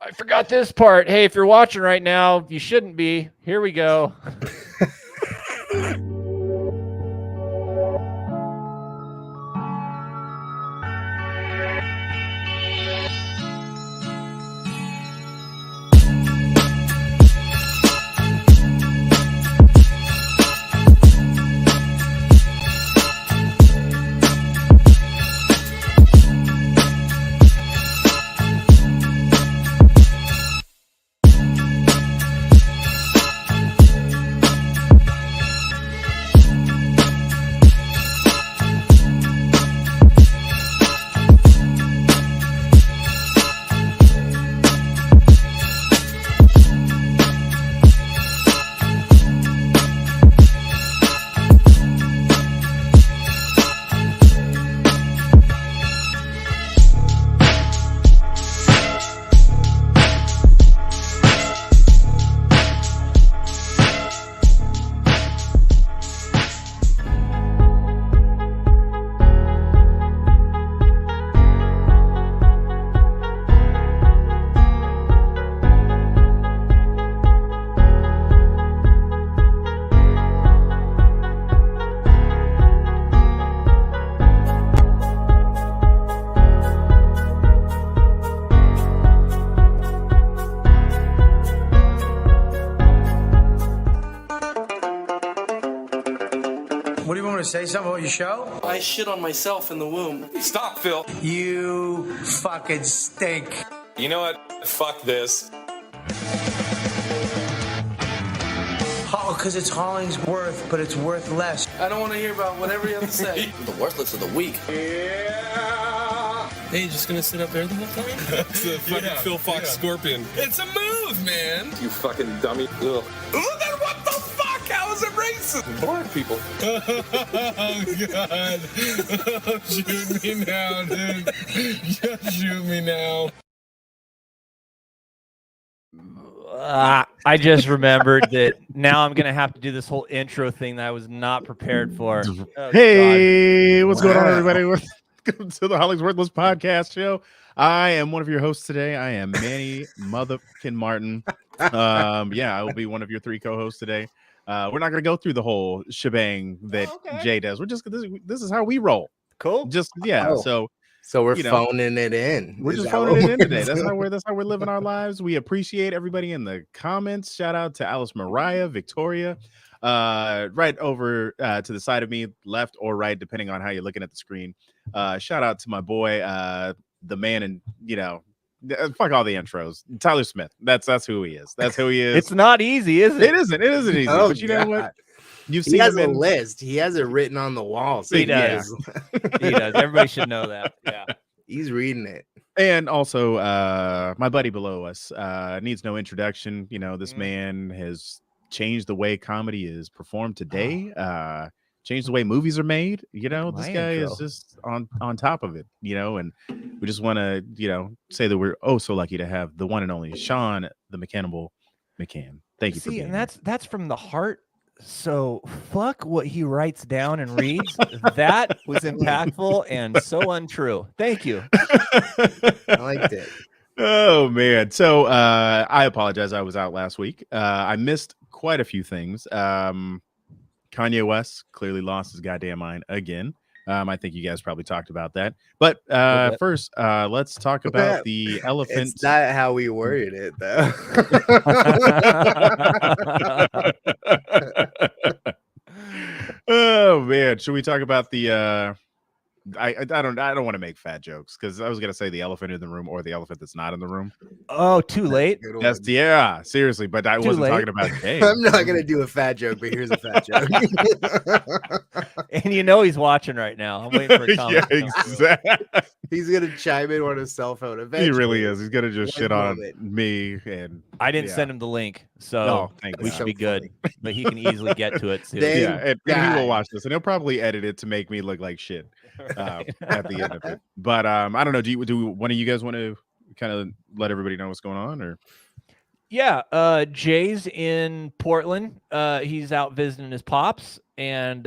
I forgot this part. Hey, if you're watching right now, you shouldn't be. Here we go. What do you want to say something about your show? I shit on myself in the womb. Stop, Phil. You fucking stink. You know what? Fuck this. Oh, because it's Hollingsworth, but it's worth less. I don't want to hear about whatever you have to say. The worthless of the week. Yeah. Hey, you just gonna sit up there the whole time? It's a fucking Phil Fox scorpion. It's a move, man. You fucking dummy. Ugh. Then what the fuck? How is it racist? Black people. Oh, God. Oh, shoot me now, dude. Just shoot me now. I just remembered that now I'm going to have to do this whole intro thing that I was not prepared for. Oh, hey, God. What's going on, everybody? Welcome to the HollingsWorthless Podcast Show. I am one of your hosts today. I am Manny motherfucking Martin. I will be one of your three co-hosts today. We're not going to go through the whole shebang that Jay does. We're just this is how we roll. Cool. So we're phoning it in. We're just phoning it in today. That's how we're living our lives. We appreciate everybody in the comments. Shout out to Alice Mariah, Victoria, right over to the side of me, left or right, depending on how you're looking at the screen. Shout out to my boy, the man, and fuck all the intros. Tyler Smith. That's who he is. That's who he is. It's not easy, is it? It isn't easy. Oh, but you know what? He has a list. He has it written on the wall. So he does. He does. Everybody should know that. Yeah. He's reading it. And also, my buddy below us needs no introduction. You know, this man has changed the way comedy is performed today. Changed the way movies are made. You know, this guy is just on top of it. You know, and we just want to say that we're so lucky to have the one and only Sean the Mechanical McCann. Thank you for being and here. that's from the heart. So fuck what he writes down and reads. That was impactful and so untrue. Thank you. I liked it. Oh man. So I apologize. I was out last week. I missed quite a few things. Kanye West clearly lost his goddamn mind again. I think you guys probably talked about that. But first, let's talk about the elephant. It's not how we worded it, though. Oh man, should we talk about the? I don't want to make fat jokes because I was gonna say the elephant in the room or the elephant that's not in the room. Oh, too late. That's seriously, but I wasn't talking about Jay. I'm not gonna do a fat joke, but here's a fat joke. And he's watching right now. I'm waiting for a comment. Yeah, exactly. He's gonna chime in on his cell phone eventually. He really is. He's gonna just shit on me, and I didn't send him the link, so we should be good. But he can easily get to it too. And he will watch this, and he'll probably edit it to make me look like shit at the end of it. But I don't know. Do one of you guys want to kind of let everybody know what's going on, or? Yeah, Jay's in Portland. He's out visiting his pops, and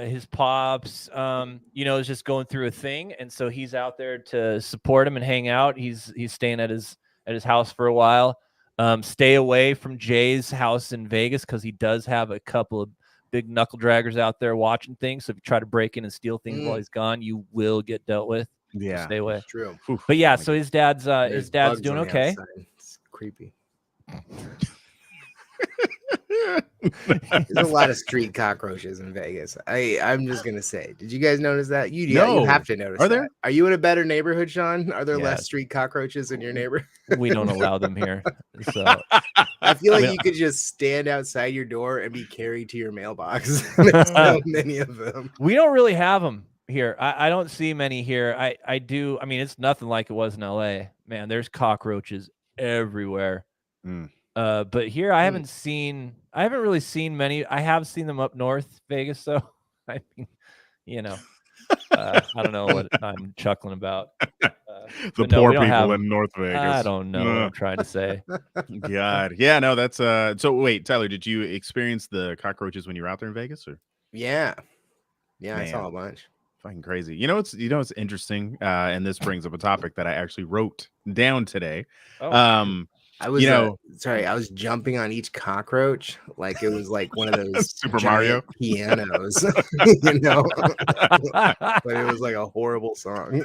his pops, is just going through a thing, and so he's out there to support him and hang out. He's staying at his at his house for a while. Stay away from Jay's house in Vegas because he does have a couple of big knuckle draggers out there watching things. So if you try to break in and steal things while he's gone, you will get dealt with. Yeah, so stay away. True. Oof. But yeah, so his dad's There's bugs doing on the okay. outside. It's creepy. There's a lot of street cockroaches in Vegas. I'm just gonna say. Did you guys notice that? You have to notice. Are there? That. Are you in a better neighborhood, Sean? Are there Yeah. less street cockroaches in your neighborhood? We don't allow them here. So I feel like you could just stand outside your door and be carried to your mailbox. There's so many of them. we don't really have them here. I don't see many here. I do. I mean, it's nothing like it was in LA. Man, there's cockroaches everywhere. But here I haven't really seen many. I have seen them up north Vegas, though. I mean, I don't know what I'm chuckling about. The poor people in North Vegas. I don't know what I'm trying to say. God. Yeah, no, that's so wait, Tyler, did you experience the cockroaches when you were out there in Vegas or? Yeah. Man, I saw a bunch. Fucking crazy. It's interesting, and this brings up a topic that I actually wrote down today. I was, I was jumping on each cockroach like it was like one of those Super Mario pianos, but it was like a horrible song.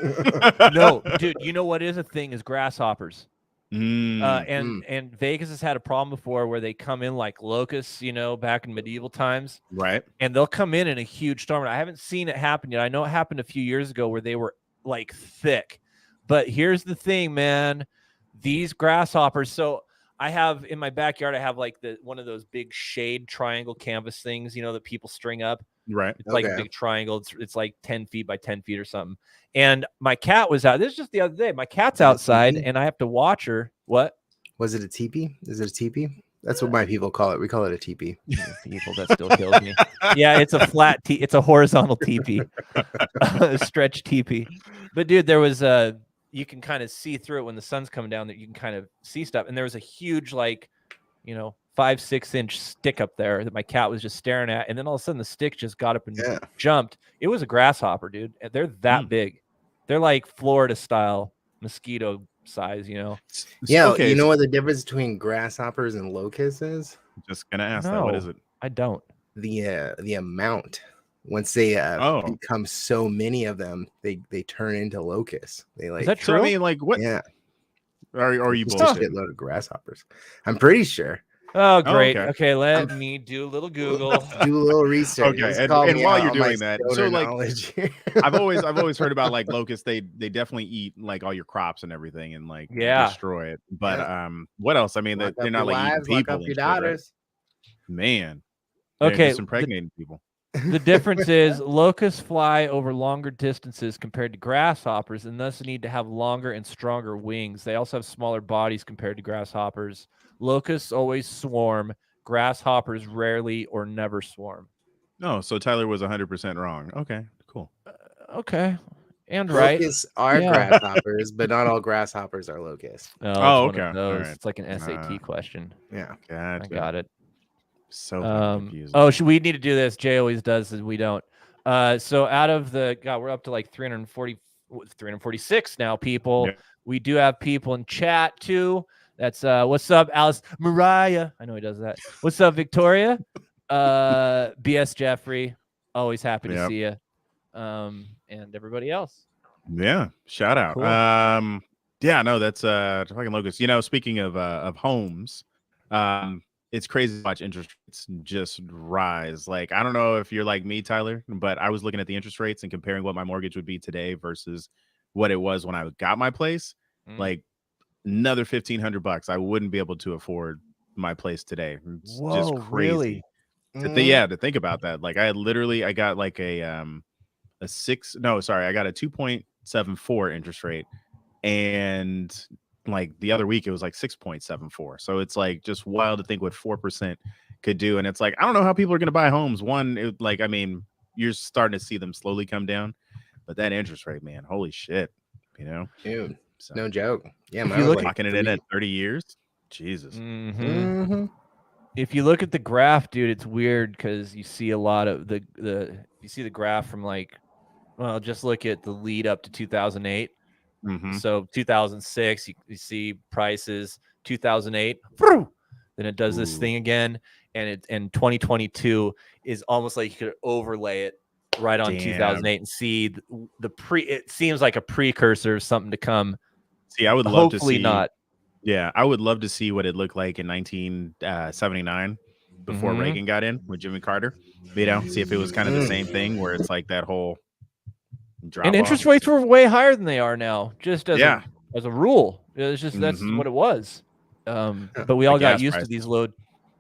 No, dude, you know what is a thing is grasshoppers. And Vegas has had a problem before where they come in like locusts, back in medieval times. Right. And they'll come in a huge storm. And I haven't seen it happen yet. I know it happened a few years ago where they were like thick. But here's the thing, man. These grasshoppers. So I have in my backyard, I have like one of those big shade triangle canvas things, that people string up. Right. It's like a big triangle. It's like 10 feet by 10 feet or something. And my cat was out. This is just the other day. My cat's outside and I have to watch her. What? Was it a teepee? Is it a teepee? That's what my people call it. We call it a teepee. People, that still kills me. Yeah, it's a flat it's a horizontal teepee. Stretch teepee. But dude, there was you can kind of see through it when the sun's coming down, that you can kind of see stuff. And there was a huge, 5-6 inch stick up there that my cat was just staring at. And then all of a sudden the stick just got up and jumped. It was a grasshopper, dude. They're that big. They're like Florida style mosquito size, Yeah. Okay, you know what the difference between grasshoppers and locusts is? I'm just gonna ask that. What is it? I don't. The amount. Once they become so many of them, they turn into locusts. They like. Is that true? So, I mean, like what? Yeah. Are you Just bullshit? a shitload of grasshoppers. I'm pretty sure. Oh, great. okay. Okay, let me do a little Google. Do a little research. Okay, and while you're doing that, so like I've always heard about like locusts. They definitely eat like all your crops and everything and like destroy it. But what else? I mean, they're not like eating people. Lock up your daughters. Right? Man. Okay, just impregnating people. The difference is locusts fly over longer distances compared to grasshoppers and thus need to have longer and stronger wings. They also have smaller bodies compared to grasshoppers. Locusts always swarm. Grasshoppers rarely or never swarm. No, so Tyler was 100% wrong. Okay, cool. Okay. And right. Locusts are grasshoppers, but not all grasshoppers are locusts. Oh, okay. All right. It's like an SAT question. Yeah. Gotcha. I got it. So confusing. Oh, should we need to do this? Jay always does, and we don't. So out of we're up to like 346 now, people. Yeah. We do have people in chat too. That's what's up, Alice Mariah. I know he does that. What's up, Victoria? BS Jeffrey. Always happy to see you. And everybody else. Yeah, shout out. Cool. Yeah, no, that's fucking locust. Speaking of homes, it's crazy to watch interest rates just rise. Like, I don't know if you're like me, Tyler, but I was looking at the interest rates and comparing what my mortgage would be today versus what it was when I got my place. Like another $1,500, I wouldn't be able to afford my place today. It's just crazy. Really? To think about that. Like I got like I got a 2.74 interest rate, and like the other week it was like 6.74. So it's like just wild to think what 4% could do. And it's like, I don't know how people are going to buy homes. One, I mean, you're starting to see them slowly come down, but that interest rate, man, holy shit, Dude, so, no joke. Yeah, if you look locking it in at 30 years, Jesus. If you look at the graph, dude, it's weird because you see a lot of you see the graph from just look at the lead up to 2008. So 2006, you see prices. 2008, then it does this thing again, and 2022 is almost like you could overlay it right on 2008 and see it seems like a precursor of something to come. See, I would love hopefully to see. Not. Yeah, I would love to see what it looked like in 1979 before Reagan got in with Jimmy Carter. You know, see if it was kind of the same thing where it's like that whole drop And interest rates were way higher than they are now, just as a rule. It's just that's what it was. But we all got used to these low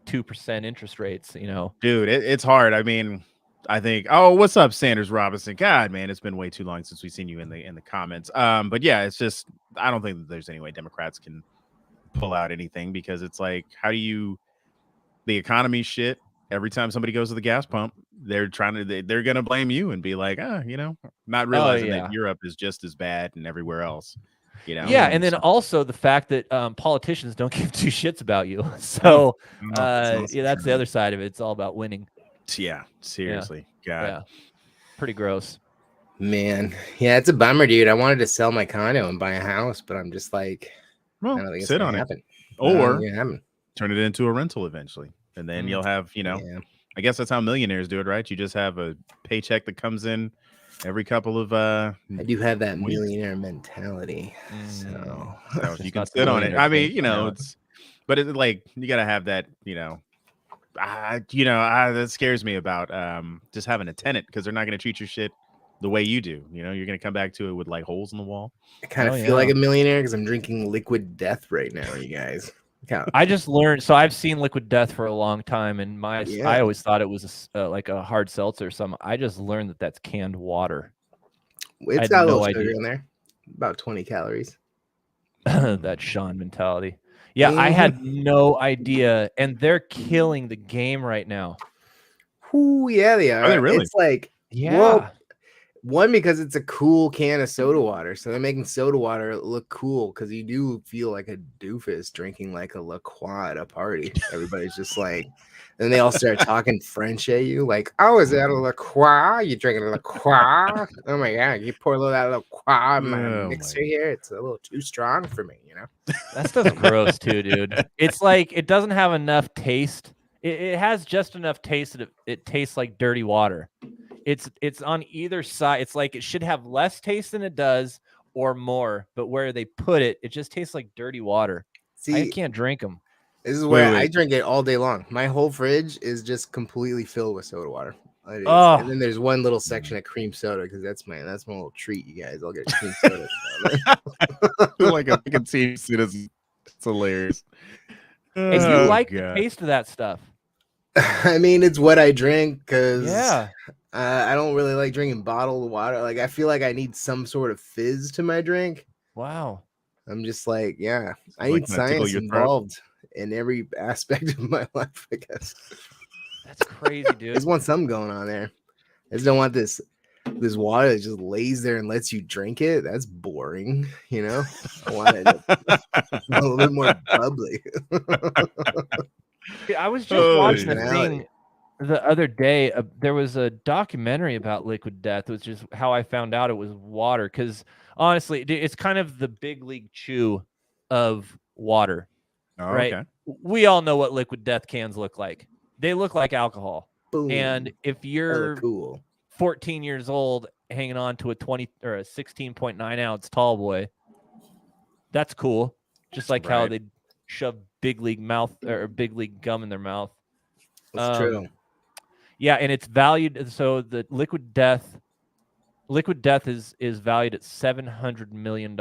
2% interest rates, you know. Dude, it's hard. I mean, I think, oh, what's up, Sanders Robinson? God, man, it's been way too long since we've seen you in the comments. But yeah, it's just I don't think that there's any way Democrats can pull out anything because it's like, how do you the economy shit? Every time somebody goes to the gas pump, they're gonna blame you and be like, you know, not realizing that Europe is just as bad and everywhere else. You know? Yeah, and then also the fact that politicians don't give two shits about you. So that's the other side of it. It's all about winning. Yeah, seriously. God. Yeah. Pretty gross. Man. Yeah, it's a bummer, dude. I wanted to sell my condo and buy a house, but I'm just like, well, I don't think sit on happen. It. Or turn it into a rental eventually. And then you'll have, you know, I guess that's how millionaires do it, right? You just have a paycheck that comes in every couple of I do have that millionaire mentality. So you can sit on it. I mean, you know, but it's like you gotta have that, you know. That scares me about just having a tenant because they're not gonna treat your shit the way you do. You know, you're gonna come back to it with like holes in the wall. I kind of feel like a millionaire because I'm drinking liquid death right now, you guys. I just learned. So I've seen Liquid Death for a long time, and I always thought it was like a hard seltzer or something. I just learned that that's canned water. It's got a little sugar in there, about 20 calories. That Sean mentality. Yeah, I had no idea, and they're killing the game right now. Ooh, yeah, they are. Are they really? It's like, well, one, because it's a cool can of soda water. So they're making soda water look cool because you do feel like a doofus drinking like a La Croix at a party. Everybody's just like, and they all start talking French at you. Like, oh, is that a La Croix? You drinking a La Croix? Oh my God, you pour a little of that La Croix in my mixer here. It's a little too strong for me, you know? That stuff's gross too, dude. It's like, it doesn't have enough taste. It has just enough taste that it tastes like dirty water. It's on either side. It's like it should have less taste than it does or more, but where they put it, it just tastes like dirty water. See, I can't drink them. This is where I drink it all day long. My whole fridge is just completely filled with soda water. And then there's one little section of cream soda because that's my little treat, you guys. I'll get cream soda. Like I can see it. It's hilarious. And you like the taste of that stuff. I mean, it's what I drink because I don't really like drinking bottled water. Like, I feel like I need some sort of fizz to my drink. Wow. I'm just like, I need science involved in every aspect of my life, I guess. That's crazy, dude. I just want something going on there. I just don't want this water that just lays there and lets you drink it. That's boring, you know? I want it a little bit more bubbly. I was just watching a thing the other day. There was a documentary about Liquid Death, which is how I found out it was water. Because honestly, it's kind of the Big League Chew of water, right? Okay. We all know what Liquid Death cans look like. They look like alcohol. Boom. And if you're 14 years old hanging on to a 20 or a 16.9 ounce tall boy, that's cool. Just like how they shove Big League mouth or Big League gum in their mouth. That's true. Yeah, and it's valued. So the Liquid Death is valued at $700 million.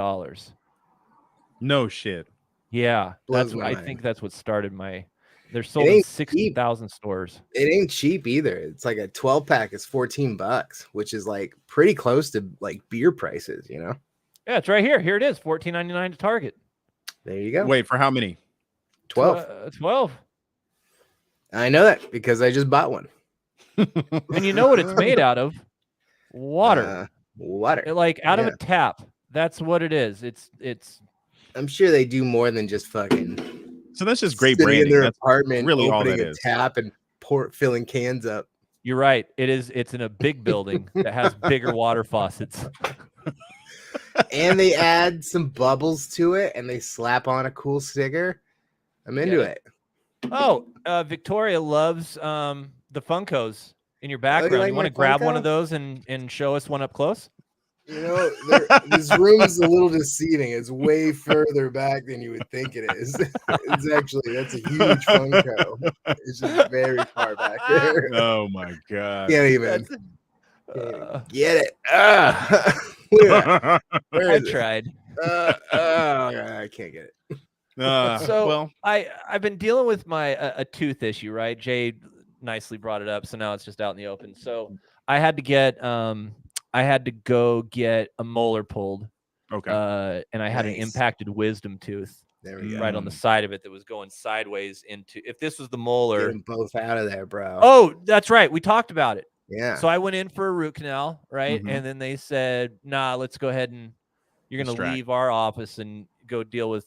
No shit. Yeah, I think that's what started my. They're sold in 60,000 stores. It ain't cheap either. It's like a 12-pack is $14, which is like pretty close to like beer prices, you know? Yeah, it's right here. Here it is, $14.99 to Target. There you go. Wait, for how many? 12. 12. I know that because I just bought one. And you know what it's made out of? Water. Water. Like out of a tap. That's what it is. It's. I'm sure they do more than just fucking. So that's just great branding. In their that's apartment, really all that opening a is. tap and filling cans up. You're right. It is. It's in a big building that has bigger water faucets. and they add some bubbles to it, and they slap on a cool sticker. I'm into it. Oh, Victoria loves the Funkos in your background. like You want to my grab one Funko? of those and show us one up close? You know, this room is a little deceiving. It's way further back than you would think it is. That's a huge Funko. It's just very far back there. Oh my god. Can't even get it. Look at that. Where I is it? tried. I can't get it. So I've been dealing with my a tooth issue, right? Jay nicely brought it up, so now it's just out in the open. So I had to go get a molar pulled. Okay. And I had an Nice. impacted wisdom tooth There we go. right on the side of it that was going sideways into. If this was the molar, Get them both out of there, bro. oh, that's right. We talked about it. Yeah. So I went in for a root canal, right? Mhm. And then they said, "Nah, let's go ahead and you're going to Distract. leave our office and go deal with,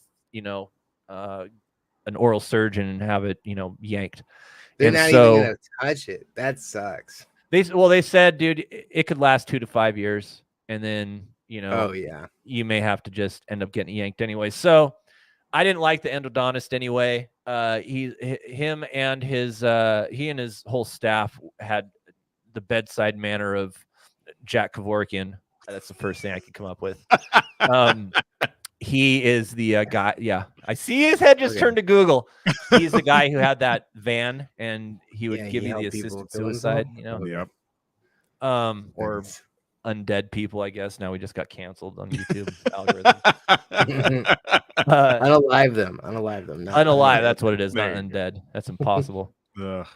an oral surgeon and have it, yanked." They're and not so even gonna touch it. That sucks. they said, dude, it could last 2 to 5 years, and then Oh yeah. you may have to just end up getting yanked anyway. So I didn't like the endodontist anyway. He and his whole staff had the bedside manner of Jack Kevorkian. That's the first thing I could come up with. He is the guy. Yeah, I see his head just turned to Google. He's the guy who had that van, and he would give he you the helped people assisted kill suicide. themselves? Yep. Or Nice. undead people. I guess now we just got canceled on YouTube algorithm. Unalive them. Unalive them. not Unalive. undead. That's what it is. There Not you go. undead. That's impossible. Ugh.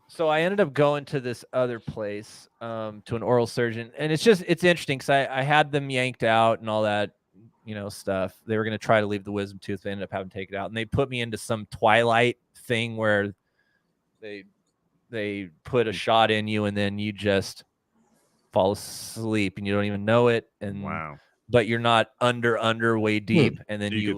So I ended up going to this other place, to an oral surgeon, and it's interesting because I had them yanked out and all that, stuff. They were going to try to leave the wisdom tooth. They ended up having to take it out, and they put me into some Twilight thing where they put a shot in you and then you just fall asleep and you don't even know it. And Wow. but you're not under way deep, and then you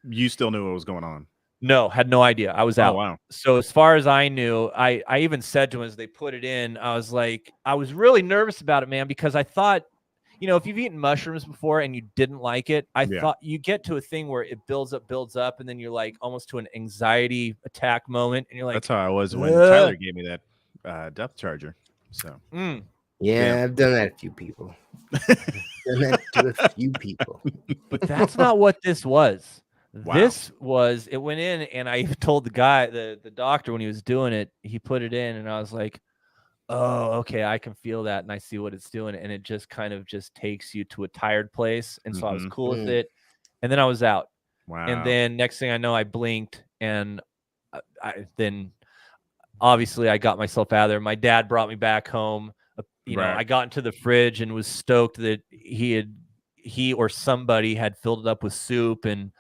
you still knew what was going on. No, had no idea. I was out. Oh, wow. So as far as I knew, I even said to him as they put it in, I was like, I was really nervous about it, man, because I thought, if you've eaten mushrooms before and you didn't like it, I thought you get to a thing where it builds up, and then you're like almost to an anxiety attack moment, and you're like, That's how I was when Tyler gave me that depth charger. So Yeah, I've done that to a few people. Done that to a few people. But that's not what this was. Wow. This was, it went in, and I even told the guy, the doctor, when he was doing it, he put it in, and I was like, oh, okay, I can feel that, and I see what it's doing, and it just kind of just takes you to a tired place, and so I was cool with it, and then I was out. Wow. And then next thing I know, I blinked, and then obviously I got myself out of there. My dad brought me back home. I got into the fridge and was stoked that he or somebody had filled it up with soup and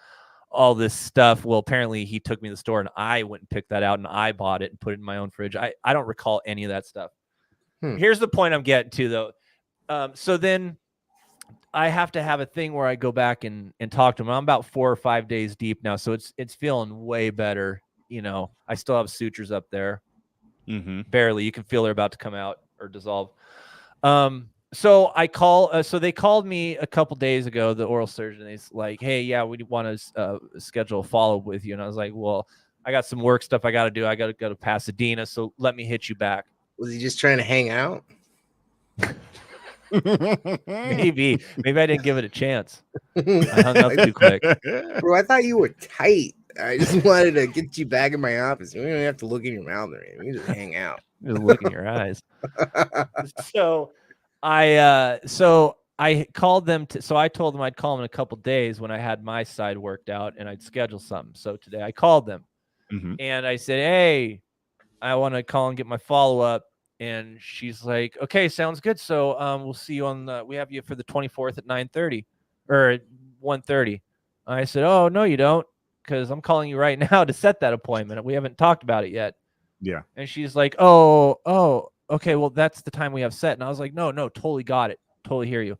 all this stuff. Well, apparently he took me to the store and I went and picked that out and I bought it and put it in my own fridge. I don't recall any of that stuff. Here's the point I'm getting to, though. So then I have to have a thing where I go back and talk to him. I'm about 4 or 5 days deep now, so it's feeling way better. I still have sutures up there. Barely. You can feel they're about to come out or dissolve. So so they called me a couple days ago, the oral surgeon. He's like, hey, yeah, we want to schedule a follow-up with you. And I was like, well, I got some work stuff I got to do. I got to go to Pasadena, so let me hit you back. Was he just trying to hang out? Maybe I didn't give it a chance. I hung up too quick. Bro, I thought you were tight. I just wanted to get you back in my office. We don't have to look in your mouth or anything. We just hang out. Just look in your eyes. So I called them so I told them I'd call them in a couple days when I had my side worked out and I'd schedule something. So today I called them and I said, hey, I want to call and get my follow-up. And she's like, okay, sounds good. So we'll see you we have you for the 24th at 9:30 or 1:30. I said, oh, no, you don't, because I'm calling you right now to set that appointment. We haven't talked about it yet. Yeah. And she's like, oh, okay, well, that's the time we have set. And I was like, no, totally got it. Totally hear you.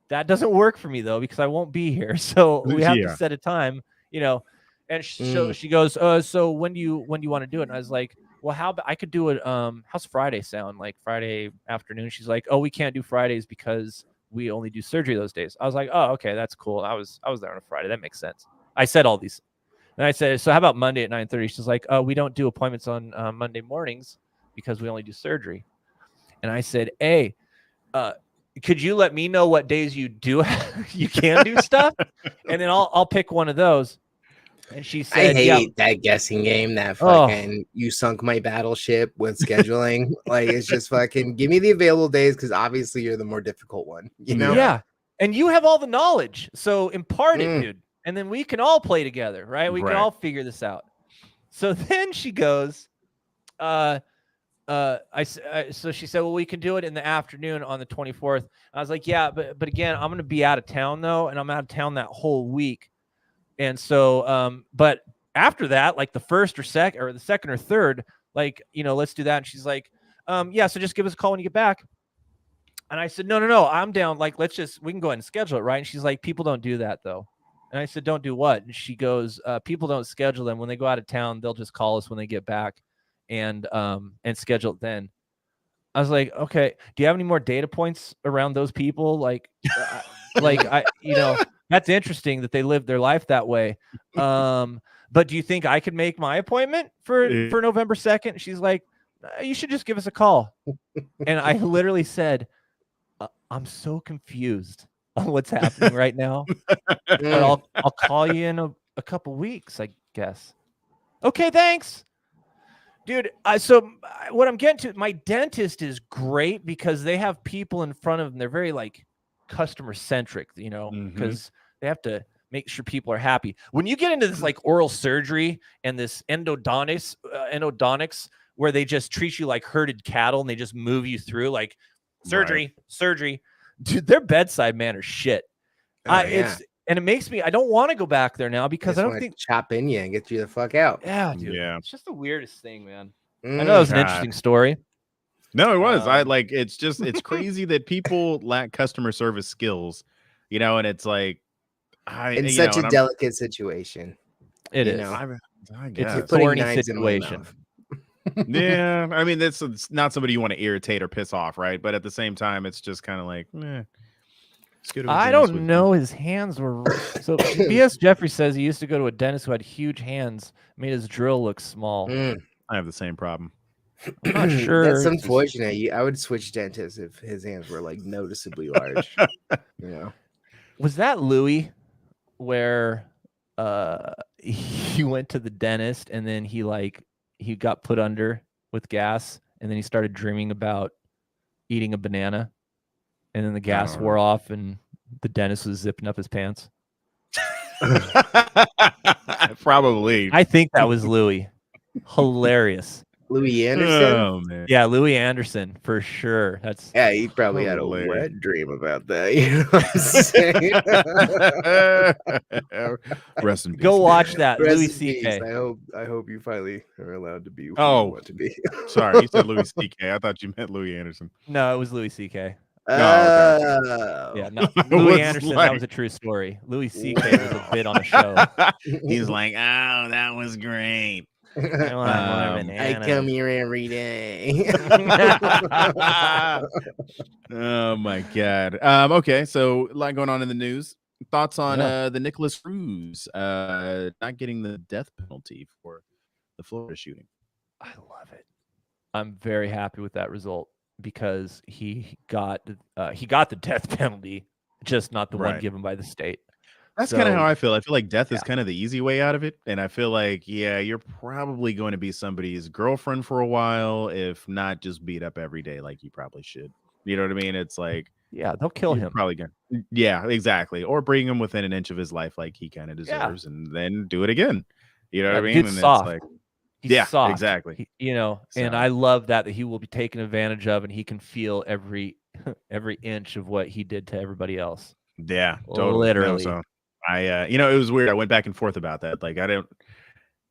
That doesn't work for me, though, because I won't be here. So we have to set a time, And so she goes, so when do you want to do it? And I was like, well, how about I could do it? How's Friday sound? Like Friday afternoon? She's like, oh, we can't do Fridays because we only do surgery those days. I was like, oh, okay, that's cool. I was there on a Friday. That makes sense. I said all these. And I said, so how about Monday at 9:30? She's like, oh, we don't do appointments on Monday mornings because we only do surgery. And I said, hey, could you let me know what days you you can do stuff? And then I'll pick one of those. And she said, I hate that guessing game. That fucking you sunk my battleship with scheduling. Like, it's just fucking give me the available days because obviously you're the more difficult one. You know? Yeah. And you have all the knowledge. So impart it, dude. And then we can all play together, right? We can all figure this out. So then she goes, so she said, well, we can do it in the afternoon on the 24th. I was like, yeah, but again, I'm going to be out of town though. And I'm out of town that whole week. And so, but after that, like the first or second or the second or third, like, let's do that. And she's like, yeah, so just give us a call when you get back. And I said, no, I'm down. Like, we can go ahead and schedule it. Right. And she's like, people don't do that though. And I said, don't do what? And she goes, people don't schedule them when they go out of town. They'll just call us when they get back and schedule it then. I was like, okay, do you have any more data points around those people? Like, that's interesting that they live their life that way. But do you think I could make my appointment for November 2nd? She's like, you should just give us a call. And I literally said, I'm so confused on what's happening right now. But I'll call you in a couple weeks, I guess. Okay, thanks. Dude, so what I'm getting to, my dentist is great because they have people in front of them. They're very like customer centric, because they have to make sure people are happy. When you get into this like oral surgery and this endodontics where they just treat you like herded cattle and they just move you through like surgery, dude, their bedside manner's shit. And it makes me, I don't want to go back there now because I don't think chop in you and get you the fuck out. Yeah, dude. Yeah. It's just the weirdest thing, man. I know it was an interesting story. No, it was. It's crazy that people lack customer service skills, and it's like, in such a delicate situation. It is. I guess. It's a thorny situation. Yeah. I mean, it's not somebody you want to irritate or piss off, right? But at the same time, it's just kind of like, I don't know. His hands were so. B.S. Jeffrey says he used to go to a dentist who had huge hands, made his drill look small. I have the same problem. I'm not sure. That's unfortunate. I would switch dentists if his hands were like noticeably large. Was that Louis, where he went to the dentist and then he got put under with gas and then he started dreaming about eating a banana? And then the gas wore off, and the dentist was zipping up his pants. Probably. I think that was Louis. Hilarious. Louis Anderson? Oh, man. Yeah, Louis Anderson, for sure. He probably had a wet dream about that. You know what I'm saying? Rest in peace. Go watch that. Louis C.K. I hope you finally are allowed to be who you want to be. Sorry, you said Louis C.K. I thought you meant Louis Anderson. No, it was Louis C.K. Yeah, no, Louis Anderson, that was a true story. Louis C.K. was a bit on the show. He's like, oh, that was great. I come here every day. Oh my god. Okay, so a lot going on in the news. Thoughts on the Nicholas Cruz not getting the death penalty for the Florida shooting? I love it. I'm very happy with that result because he got the death penalty, just not the one given by the state. That's kind of how I feel. I feel like death is kind of the easy way out of it. And I feel like, you're probably going to be somebody's girlfriend for a while, if not just beat up every day like you probably should. You know what I mean? It's like, they'll kill him. Probably gonna, exactly. Or bring him within an inch of his life like he kind of deserves, and then do it again. You know what I mean? And soft. It's like, He's soft. Exactly. And I love that he will be taken advantage of, and he can feel every inch of what he did to everybody else. Yeah, totally. Literally. No, so it was weird. I went back and forth about that. Like, I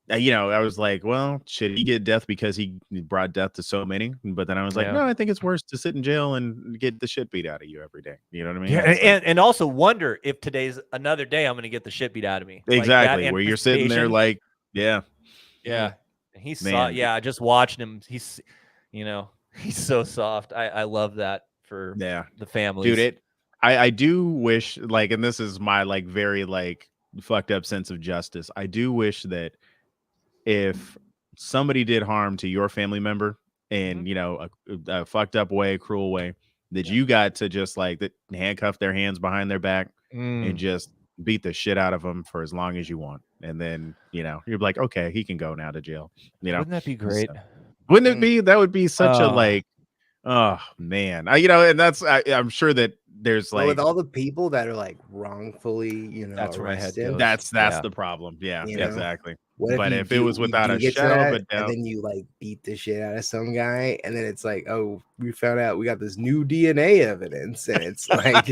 was like, well, should he get death because he brought death to so many? But then I was like, no, I think it's worse to sit in jail and get the shit beat out of you every day. You know what I mean? Yeah, and also wonder if today's another day I'm going to get the shit beat out of me. Exactly. Where you're sitting there like, yeah. He's Man. yeah, just watching him, he's he's so soft. I love that for the families. Dude, I do wish, like, and this is my like very like fucked up sense of justice. I do wish that if somebody did harm to your family member in a fucked up way, cruel way, that you got to just like handcuff their hands behind their back and just beat the shit out of them for as long as you want, and then you're like, okay, he can go now to jail. Wouldn't that be great? So, wouldn't it be? That would be such a like, oh man, and that's I'm sure that there's like with all the people that are like wrongfully, that's where my head arrested. goes. That's the problem. Yeah, You know? exactly. What But if it you was without a get to shadow of that, a doubt, and then you like beat the shit out of some guy, and then it's like, oh, we found out we got this new DNA evidence, and it's like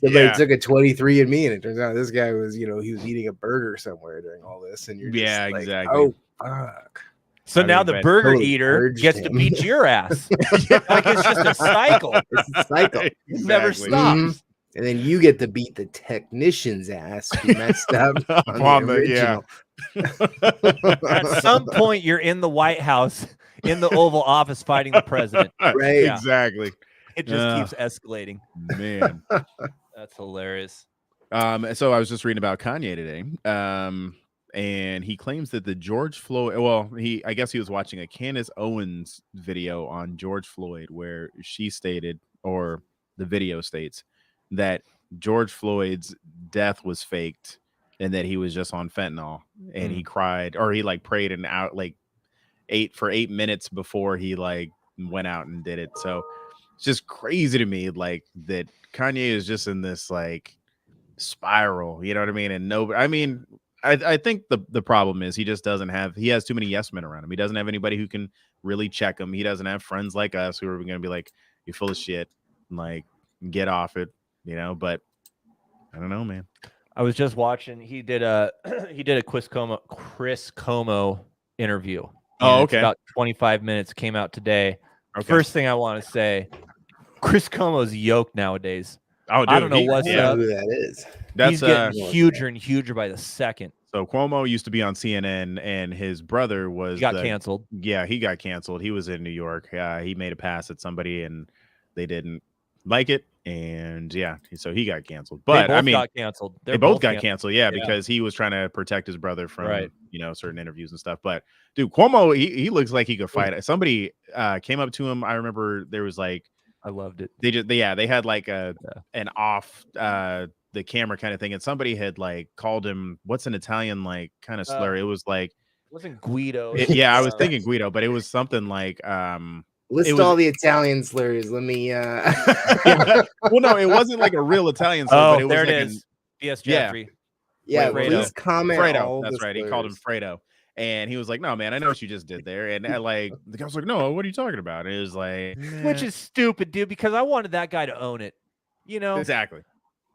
somebody took a 23andMe, and it turns out this guy was, he was eating a burger somewhere during all this, and you're just like, exactly. oh fuck. So now the burger eater gets to beat your ass. Like it's just a cycle. It's a cycle. It never stops. Mm-hmm. And then you get to beat the technician's ass who messed up on the original. At some point, you're in the White House, in the Oval Office, fighting the president. Right? Yeah. Exactly. It just keeps escalating. Man, that's hilarious. So I was just reading about Kanye today. And he claims that the George Floyd, I guess he was watching a Candace Owens video on George Floyd where she stated, or the video states, that George Floyd's death was faked and that he was just on fentanyl, and he cried, or he like prayed and out like 8 minutes before he like went out and did it. So it's just crazy to me, like, that Kanye is just in this like spiral, you know what I mean? And I think the problem is he just he has too many yes men around him. He doesn't have anybody who can really check him. He doesn't have friends like us who are going to be like, you're full of shit, like, get off it, but I don't know, man. I was just watching, he did a Chris Como interview. Oh, It's okay. about 25 minutes, came out today. Okay. First thing I want to say, Chris Como's yoked nowadays. Oh, dude, I don't know what's up. Who that is. He's getting huger and huger by the second. So Cuomo used to be on CNN, and his brother He got canceled. Yeah, he got canceled. He was in New York. He made a pass at somebody, and they didn't like it, and so he got canceled. But got canceled. They both got canceled. Yeah, because he was trying to protect his brother from certain interviews and stuff. But dude, Cuomo, he looks like he could fight. Somebody came up to him. I remember there was like, I loved it. They had like an off the camera kind of thing, and somebody had like called him, what's an Italian like kind of slur? It was like, it wasn't Guido. I was thinking Guido, but it was something like List all the Italian slurs. Let me well, no, it wasn't like a real Italian slur, but it was there like it is. Yes, Jeffrey. Yeah, Fredo. please comment. Fredo, that's right. He called him Fredo. And he was like, no, man, I know what you just did there. And like, the guy was like, no, what are you talking about? And it was like, which is stupid, dude, because I wanted that guy to own it. Exactly.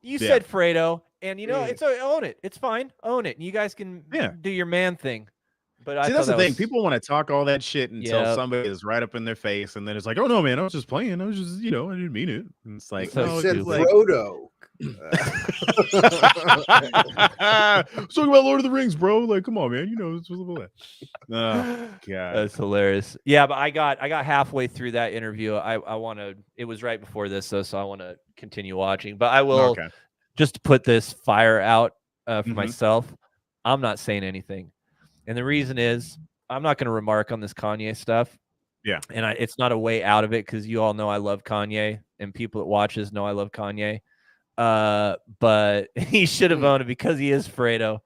You said Fredo, and it's own it. It's fine. Own it. And you guys can do your man thing. But see, that's the thing. People want to talk all that shit until somebody is right up in their face, and then it's like, oh no, man, I was just playing. I was just, I didn't mean it. And it's like, no, said Frodo. Talking about Lord of the Rings, bro. Like, come on, man. It's oh god, that's hilarious. Yeah, but I got halfway through that interview. I want to. It was right before this, though, so I want to continue watching. But I will just put this fire out for myself. I'm not saying anything. And the reason is I'm not going to remark on this Kanye stuff. Yeah. And it's not a way out of it, because you all know I love Kanye, and people that watch this know I love Kanye. But he should have owned it, because he is Fredo.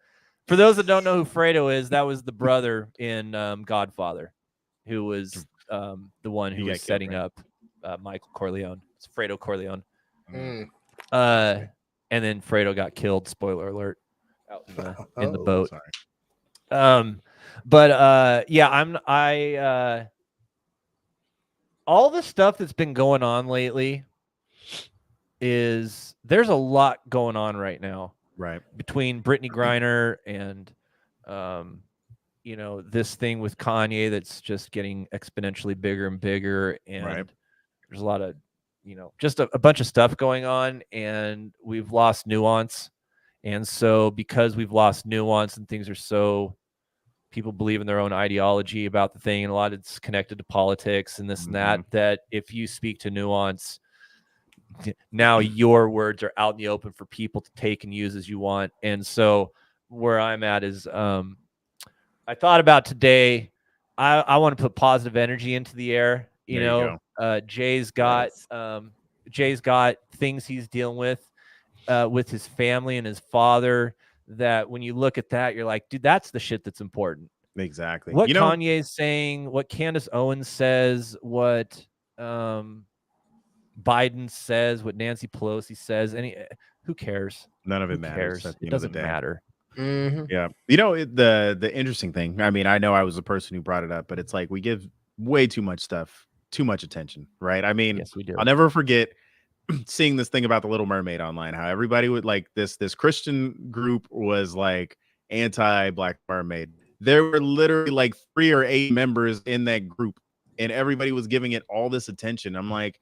For those that don't know who Fredo is, that was the brother in Godfather, who was the one who was setting up Michael Corleone. It's Fredo Corleone. And then Fredo got killed. Spoiler alert. Out in the boat. Sorry. All the stuff that's been going on lately is there's a lot going on right now, right? Between Brittany Griner and, this thing with Kanye that's just getting exponentially bigger and bigger. And there's a lot of, just a bunch of stuff going on, and we've lost nuance. And so because we've lost nuance and things are so people believe in their own ideology about the thing, and a lot of it's connected to politics and this and that if you speak to nuance, now your words are out in the open for people to take and use as you want. And so where I'm at is I thought about today, I want to put positive energy into the air. You know, Jay's got things he's dealing with his family and his father, that when you look at that, you're like, dude, that's the shit that's important. Exactly. What Kanye's saying, what Candace Owens says, what Biden says, what Nancy Pelosi says, who cares? None of it matters. It doesn't matter. Yeah. You know, the interesting thing, I mean, I know I was the person who brought it up, but it's like we give way too much stuff, too much attention, right? I mean, yes, we do. I'll never forget seeing this thing about the Little Mermaid online, how everybody would like this Christian group was like anti-Black Mermaid. There were literally like 3 or 8 members in that group, and everybody was giving it all this attention. I'm like,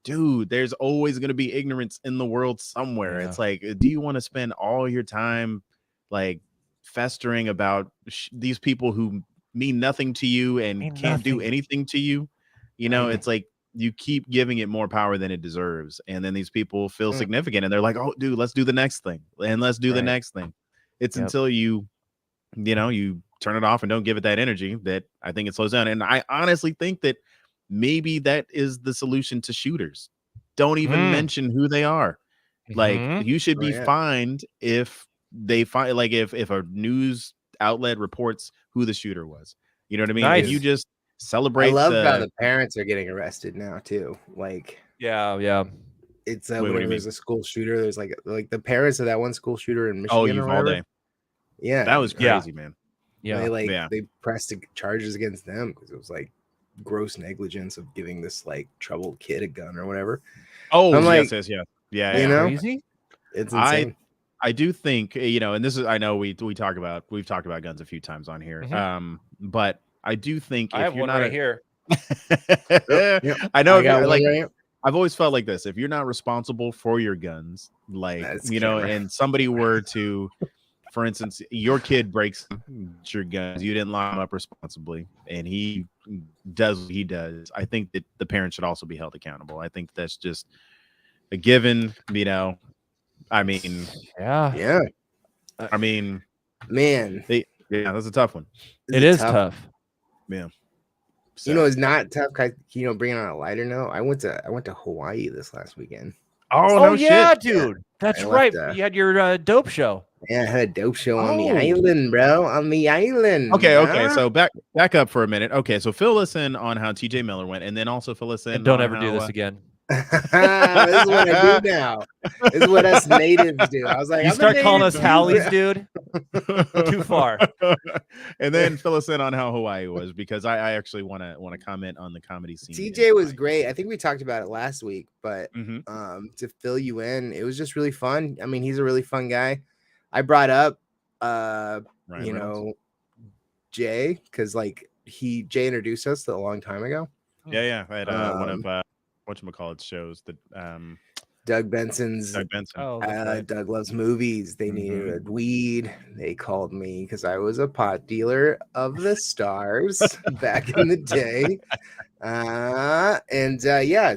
dude, there's always going to be ignorance in the world somewhere. It's like, do you want to spend all your time like festering about these people who mean nothing to you and can't do anything to you? You know, it's like you keep giving it more power than it deserves, and then these people feel significant, and they're like, oh dude, let's do the next thing, and let's do the next thing. It's until you turn it off and don't give it that energy that I think it slows down. And I honestly think that maybe that is the solution to shooters. Don't even mention who they are. Like, you should be fined if they find, like, if a news outlet reports who the shooter was. You know what I mean? If you just celebrate. I love how the parents are getting arrested now too. Like, it's when there's a school shooter. There's like the parents of that one school shooter in Michigan. Oh, Uvalde. Yeah, that was crazy, man. Yeah, they pressed charges against them because it was like gross negligence of giving this like troubled kid a gun or whatever. Oh, I'm like, yeah. You know, crazy. It's insane. I do think, you know, and this is, I know we've talked about guns a few times on here. But I do think I have one right here. I know, I've always felt like this. If you're not responsible for your guns, like, you know, and somebody were to, for instance, your kid breaks your guns, you didn't lock him up responsibly, and he does what he does, I think that the parent should also be held accountable. I think that's just a given, you know. I mean, yeah. I mean, man, that's a tough one. It is tough. Yeah. So, you know, it's not tough. You know, bringing on a lighter note, I went to Hawaii this last weekend. Oh no, yeah, shit, dude. That's right. You had your dope show. Yeah, I had a dope show on the island, bro. On the island. Okay. So back up for a minute. Okay, so fill us in on how TJ Miller went, and then also fill us in. And don't ever do this again. This is what I do now. This is what us natives do. I was like, you start calling us Howlies, dude. Too far. And then fill us in on how Hawaii was, because I actually want to comment on the comedy scene. TJ was great. I think we talked about it last week, but to fill you in, it was just really fun. I mean, he's a really fun guy. I brought up you know, Jay, because like Jay introduced us a long time ago. Yeah. I had one of whatchamacallit's shows that Doug Benson's. Doug Loves Movies. They needed weed. They called me because I was a pot dealer of the stars back in the day.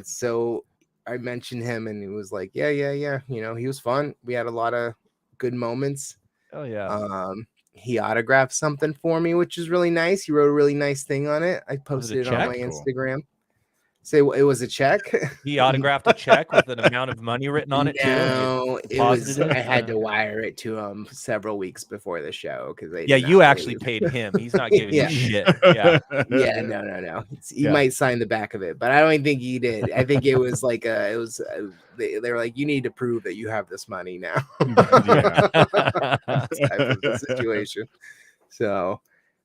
So I mentioned him, and he was like, yeah. You know, he was fun. We had a lot of good moments. Oh yeah. He autographed something for me, which is really nice. He wrote a really nice thing on it. I posted it on my Instagram. Say it was a check. He autographed a check with an amount of money written on it. No, it was. I had to wire it to him several weeks before the show because you actually paid him. He's not giving you shit. Yeah. No. He might sign the back of it, but I don't think he did. I think it was like they were like, you need to prove that you have this money now. Type of the situation. So.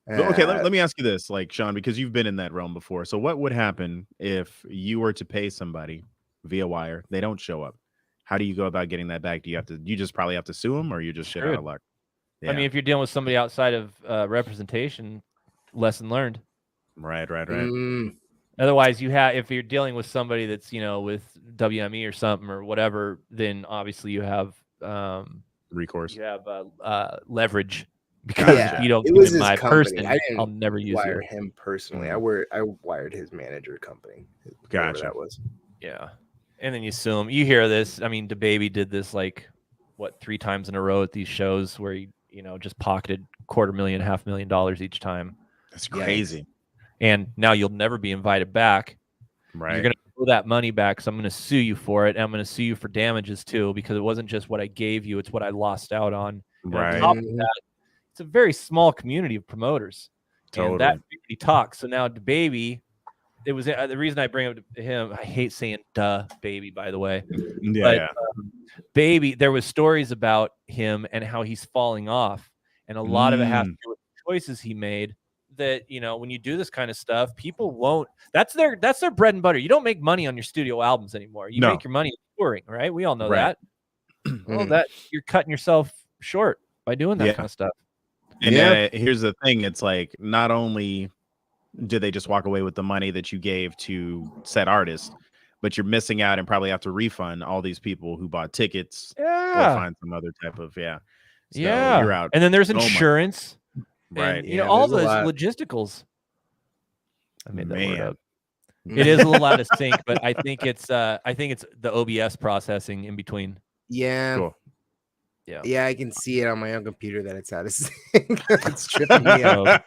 Okay, let me ask you this, like, Sean, because you've been in that realm before. So what would happen if you were to pay somebody via wire, they don't show up? How do you go about getting that back? You just probably have to sue them, or you just shit out of luck? Yeah. I mean, if you're dealing with somebody outside of representation, lesson learned. Right. Otherwise, if you're dealing with somebody that's, you know, with WME or something or whatever, then obviously you have recourse. You have leverage. because Yeah, if you don't it give was me his my company. person, I didn't I'll never use wire you. him personally. Mm. I wired his manager company. Whatever Gotcha. that was. Yeah. And then you sue him. You hear this. I mean, DaBaby did this like, what, 3 times in a row at these shows where he, just pocketed $250,000 each time. That's crazy. And now you'll never be invited back. Right. You're going to owe that money back. So I'm going to sue you for it. And I'm going to sue you for damages too, because it wasn't just what I gave you. It's what I lost out on. And on Right. top of that, it's a very small community of promoters. Totally. And that really talks. So now DaBaby, it was the reason I bring up him. I hate saying baby, by the way. Yeah. Baby, there was stories about him and how he's falling off. And a lot of it has to do with the choices he made that, when you do this kind of stuff, people won't. That's their bread and butter. You don't make money on your studio albums anymore. You make your money touring, right? We all know that. Well, that you're cutting yourself short by doing that kind of stuff. And here's the thing. It's like, not only did they just walk away with the money that you gave to said artist, but you're missing out and probably have to refund all these people who bought tickets or find some other type of, So you're out. And then there's insurance. Right. And, all those logisticals. I made that word up. It is a little out of sync, but I think it's the OBS processing in between. Yeah. Cool. Yeah, I can see it on my own computer that it's out of sync. It's tripping me out.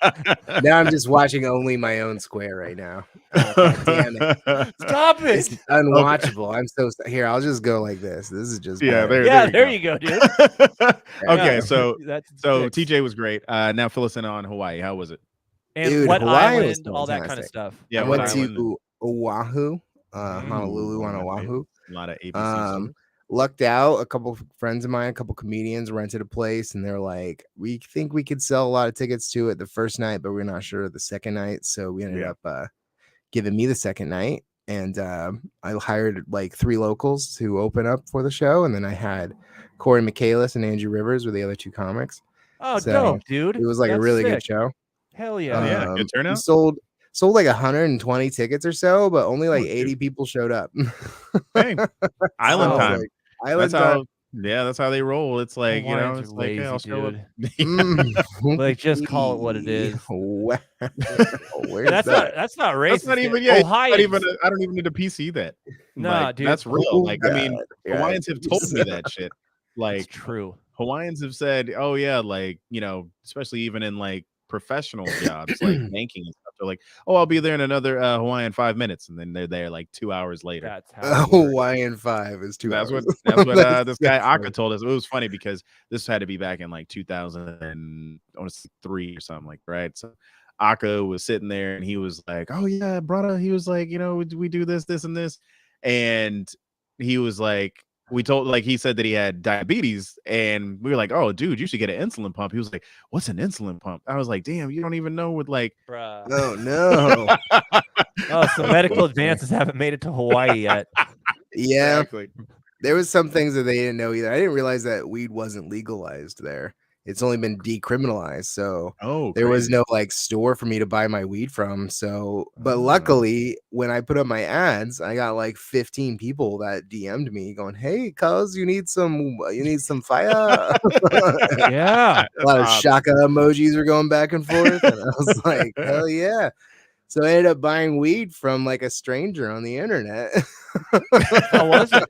Now I'm just watching only my own square right now. Oh, damn it. Stop it. It's unwatchable. Okay. I'm so here. I'll just go like this. This is just there you go, dude. Okay, so fixed. TJ was great. Now fill us in on Hawaii. How was it? And dude, what Hawaii island, was all that kind of stuff. Yeah, I went to Oahu, Honolulu on Oahu. A lot of ABC. Lucked out. A couple of friends of mine, a couple comedians rented a place, and they're like, we think we could sell a lot of tickets to it the first night, but we're not sure the second night. So we ended up giving me the second night, and I hired like 3 locals to open up for the show, and then I had Corey Michaelis and Andrew Rivers were the other 2 comics. Oh, so dope, dude! It was like a really good show. Hell yeah! Good turnout. Sold like 120 tickets or so, but only like 80 people showed up. Hey, island time. Like, island time. That's how they roll. It's like, Hawaiians it's lazy, like, I'll show up. Like, just call it what it is. That's not racist. That's not even. Ohio. I don't even need to PC that. Nah, dude, that's real. Like, I mean, Hawaiians have told me that shit. Like, it's true. Hawaiians have said, "Oh yeah, like, especially even in like professional jobs, like banking and stuff. They're like, oh, I'll be there in another Hawaiian 5 minutes," and then they're there like 2 hours later. That's how Hawaiian 5 is 2 hours. That's what this guy Aka told us. It was funny because this had to be back in like 2003 or something like, right? So Aka was sitting there and he was like, "Oh yeah, brother." He was like, we do this, and this, and he was like, he said that he had diabetes, and we were like, "Oh, dude, you should get an insulin pump." He was like, "What's an insulin pump?" I was like, "Damn, you don't even know what like." Bruh. Oh no! Oh, so medical advances haven't made it to Hawaii yet. Yeah, exactly. There was some things that they didn't know either. I didn't realize that weed wasn't legalized there. It's only been decriminalized, so there was no like store for me to buy my weed from. So, but luckily, when I put up my ads, I got like 15 people that DM'd me going, "Hey, cuz you need some fire." Yeah, a lot of shaka emojis were going back and forth, and I was like, "Hell yeah!" So I ended up buying weed from like a stranger on the internet. How was it?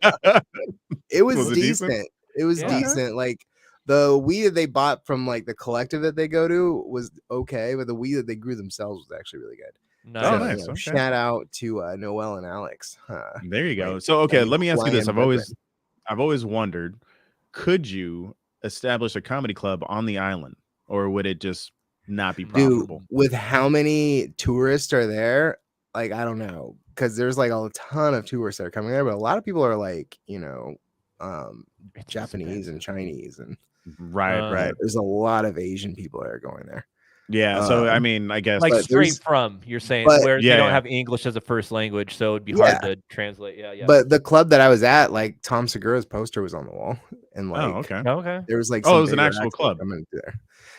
It was decent. It was decent. Like, the weed that they bought from like the collective that they go to was okay, but the weed that they grew themselves was actually really good. Nice. So, shout out to Noel and Alex. There you go. So let me ask you this. I've always wondered, could you establish a comedy club on the island, or would it just not be profitable? Dude, with how many tourists are there, like, I don't know, because there's like a ton of tourists that are coming there, but a lot of people are like, Japanese and Chinese, and right. There's a lot of Asian people that are going there. Yeah, so I mean, I guess like straight from, you're saying, where they don't have English as a first language, so it'd be hard to translate. Yeah. But the club that I was at, like Tom Segura's poster was on the wall, and like, okay, there was like, it was an actual club. There.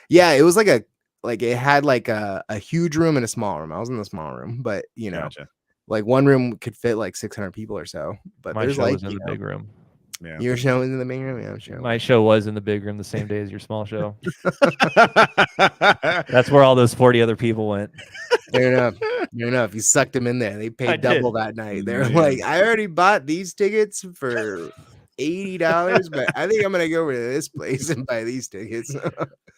Yeah, it was like it had like a huge room and a small room. I was in the small room, but Gotcha. like one room could fit like 600 people or so. But my there's show like was in the big room. Yeah. Your show is in the big room. Yeah, I'm sure. My show was in the big room the same day as your small show. That's where all those 40 other people went. Fair enough. Fair enough. You sucked them in there. They paid I double did. that night. They're Man. like, I already bought these tickets for $80, but I think I'm gonna go over to this place and buy these tickets.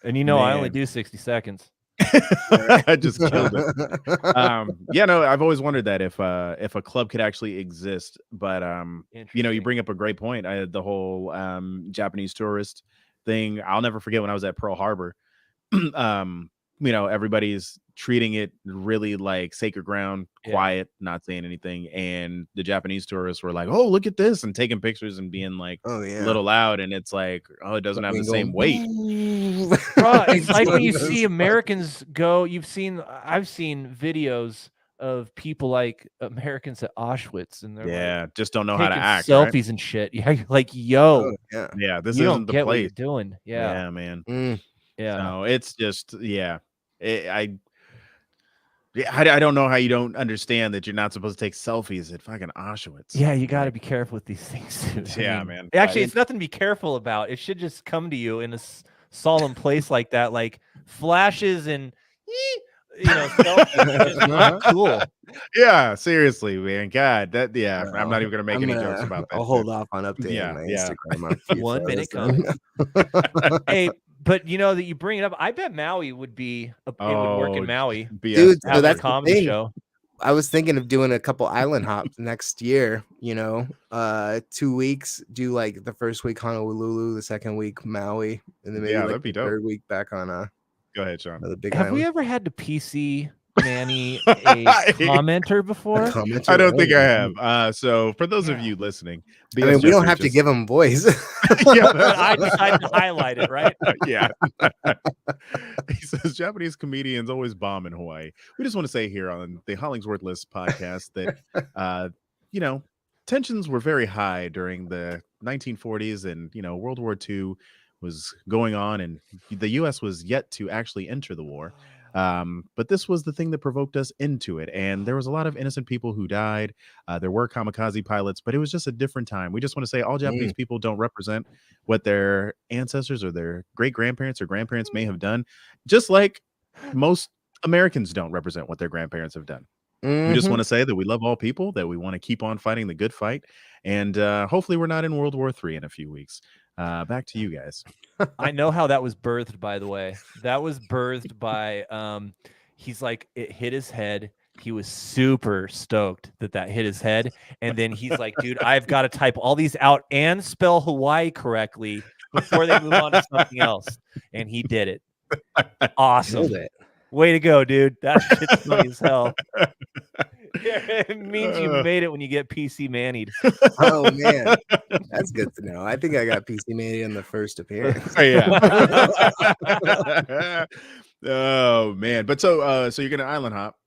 And I only Man. do 60 seconds. I just killed it. Yeah, no, I've always wondered that if a club could actually exist, but you Interesting. bring up a great point. I had the whole Japanese tourist thing. I'll never forget when I was at Pearl Harbor. Everybody's treating it really like sacred ground, quiet, not saying anything, and the Japanese tourists were like, "Oh, look at this," and taking pictures and being like Oh a yeah. little loud, and it's like, oh, it doesn't have the same weight. Bruh, it's like when you see Americans go. I've seen videos of people like Americans at Auschwitz, and they're Yeah, just don't know how to taking act. selfies Right? and shit. Yeah, you're like, yo, Oh, yeah. Yeah, this you isn't don't the get what you're place. doing. Yeah, Yeah, man. yeah. So it's just, I don't know how you don't understand that you're not supposed to take selfies at fucking Auschwitz. Yeah, you got to be careful with these things. Too. Yeah, man. Actually, it's nothing to be careful about. It should just come to you in a solemn place like that, like flashes and selfies. It's not cool. Yeah, seriously, man. God, I'm not even gonna make any jokes about that. I'll hold off on updating Yeah, my yeah. Instagram. On a few 1 minute photos. Hey, but that you bring it up, I bet Maui would be. It would work in Maui. Dude, so Have that's a the comedy thing. show. I was thinking of doing a couple island hops next year, 2 weeks, do like the first week Honolulu, the second week Maui, and then maybe that'd like be the dope. third week back on Go ahead, Sean. the big Have island. we ever had to PC Manny a commenter before? I don't think I have. So for those of you listening, I mean, we don't have to give them voice. Yeah, But I decided to highlight it, right? Yeah. He says Japanese comedians always bomb in Hawaii. We just want to say here on the HollingsWorthless podcast that tensions were very high during the 1940s, and World War II was going on, and the U.S. was yet to actually enter the war. But this was the thing that provoked us into it. And there was a lot of innocent people who died. There were kamikaze pilots, but it was just a different time. We just want to say all Japanese people don't represent what their ancestors or their great grandparents or grandparents may have done, just like most Americans don't represent what their grandparents have done. We just want to say that we love all people, that we want to keep on fighting the good fight. And hopefully we're not in World War III in a few weeks. Back to you guys. I know how that was birthed, by the way. That was birthed by he's like, it hit his head. He was super stoked that hit his head. And then he's like, dude, I've got to type all these out and spell Hawaii correctly before they move on to something else. And he did it. Awesome. Way to go, dude. That shit's funny as hell. It means you made it when you get PC manied. Oh man, that's good to know. I think I got PC manied on the first appearance. Yeah. Oh man, but so you're gonna island hop